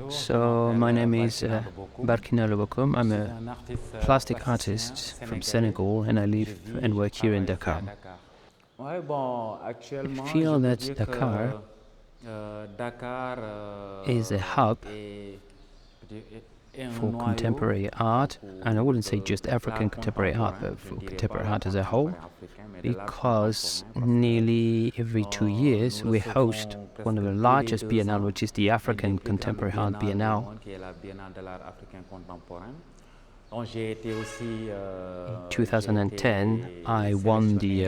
So my name is Barkinado Bocoum. I'm a plastic artist from Senegal and I live and work here in Dakar. I feel that Dakar is a hub for contemporary art, and I wouldn't say just African contemporary art, but for contemporary art as a whole, because nearly every 2 years we host one of the largest biennale, which is the African Contemporary Art Biennale. In 2010, I won the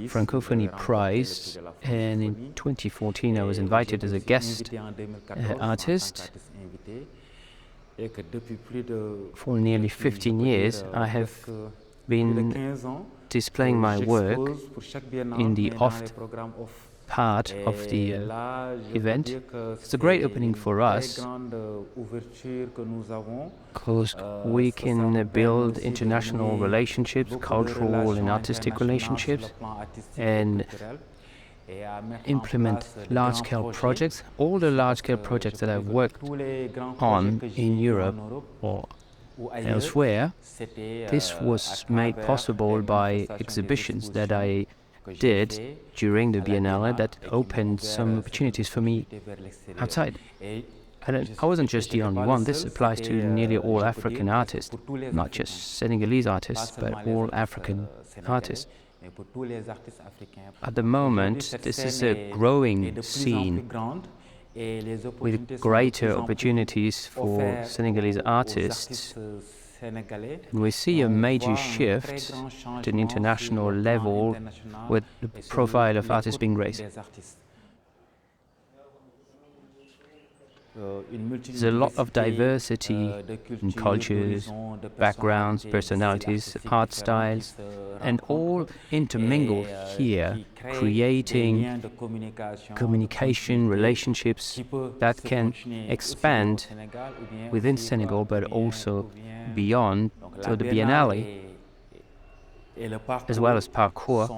Francophonie Prize, and in 2014 I was invited as a guest artist. For nearly 15 years, I have been displaying my work in the off part of the event. It's a great opening for us because we can build international relationships, cultural and artistic relationships, and implement large-scale projects. All the large-scale projects that I've worked on in Europe or elsewhere, this was made possible by exhibitions that I did during the Biennale that opened some opportunities for me outside. I wasn't just the only one. This applies to nearly all African artists, not just Senegalese artists, but all African artists. At the moment, this is a growing scene with greater opportunities for Senegalese artists. We see a major shift at an international level with the profile of artists being raised. There's a lot of diversity in cultures, backgrounds, personalities, art styles, and all intermingle here, creating communication, relationships that can expand within Senegal, but also beyond. So the Biennale, as well as Partcours,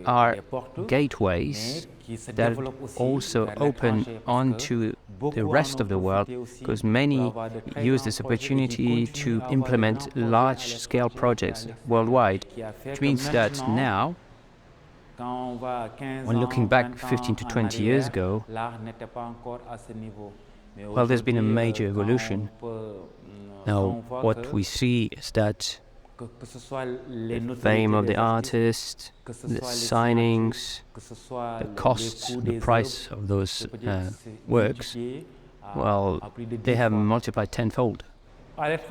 are gateways that also open onto the rest of the world, because many use this opportunity to implement large-scale projects worldwide, which means that now, when looking back 15 to 20 years ago, well, there's been a major evolution. Now, what we see is that the fame of the artist, the signings, the costs, the price of those works, well, they have multiplied tenfold. If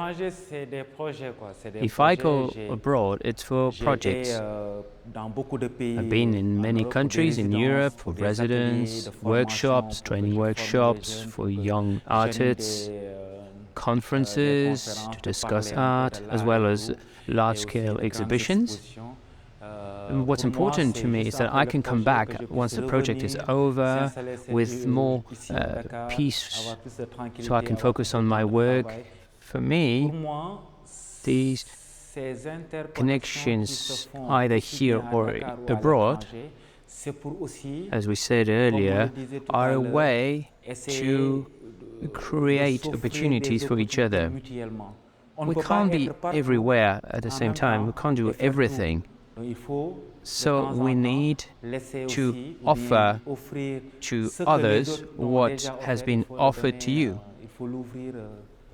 I go abroad, it's for projects. I've been in many countries in Europe for residence, workshops, training workshops for young artists, conferences to discuss art, as well as large-scale exhibitions. And what's important to me is that I can come back once the project is over with more peace, so I can focus on my work. For me, these connections, either here or abroad, as we said earlier, are a way to create opportunities for each other. We can't be everywhere at the same time. We can't do everything. So we need to offer to others what has been offered to you,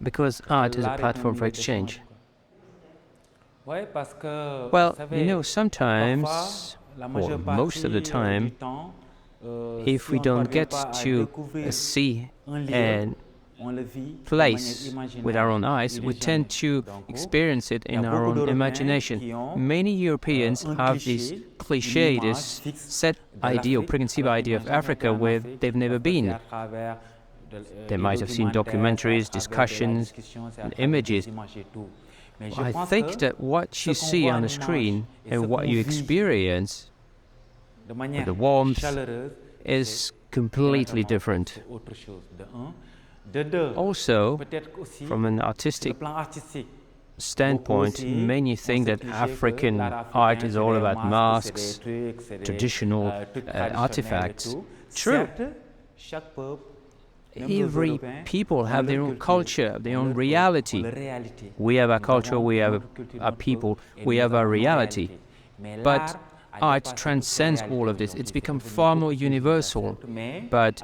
because art is a platform for exchange. Well, sometimes, or most of the time, if we don't get to see and place with our own eyes, we tend to experience it in our own imagination. Many Europeans have this cliché, this set idea or preconceived idea of Africa where they've never been. They might have seen documentaries, discussions, and images. I think that what you see on the screen and what you experience with the warmth is completely different. Also, from an artistic standpoint, many think that African art is all about masks, traditional artifacts. True. every people have their own culture, their own reality. We have our culture, we have our people, we have our reality. But art transcends all of this. It's become far more universal. But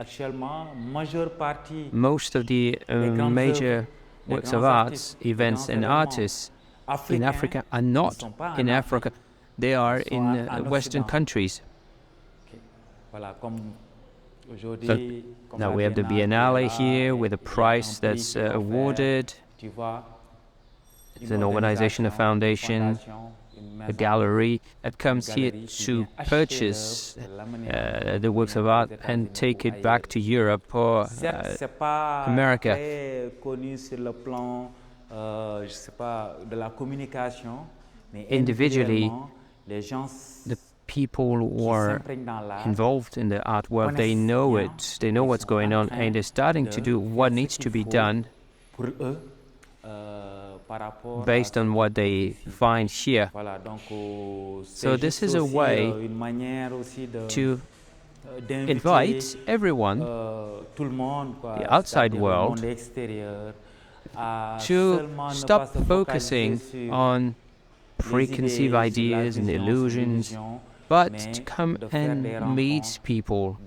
most of the major works of art, events and artists in Africa are not in Africa. They are in Western countries. So now we have the Biennale here with a prize that's awarded. It's an organization, a foundation, a gallery that comes here to purchase the works of art and take it back to Europe or America. Individually, the people who are involved in the artwork, they know it, they know what's going on, and they're starting to do what needs to be done based on what they find here. So this is a way to invite everyone, the outside world, to stop focusing on preconceived ideas and illusions, but to come and meet people,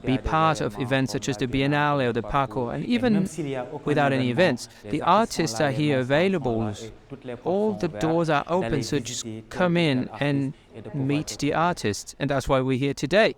be part of events such as the Biennale or the Partcours, and even without any events, the artists are here available. All the doors are open, so just come in and meet the artists, and that's why we're here today.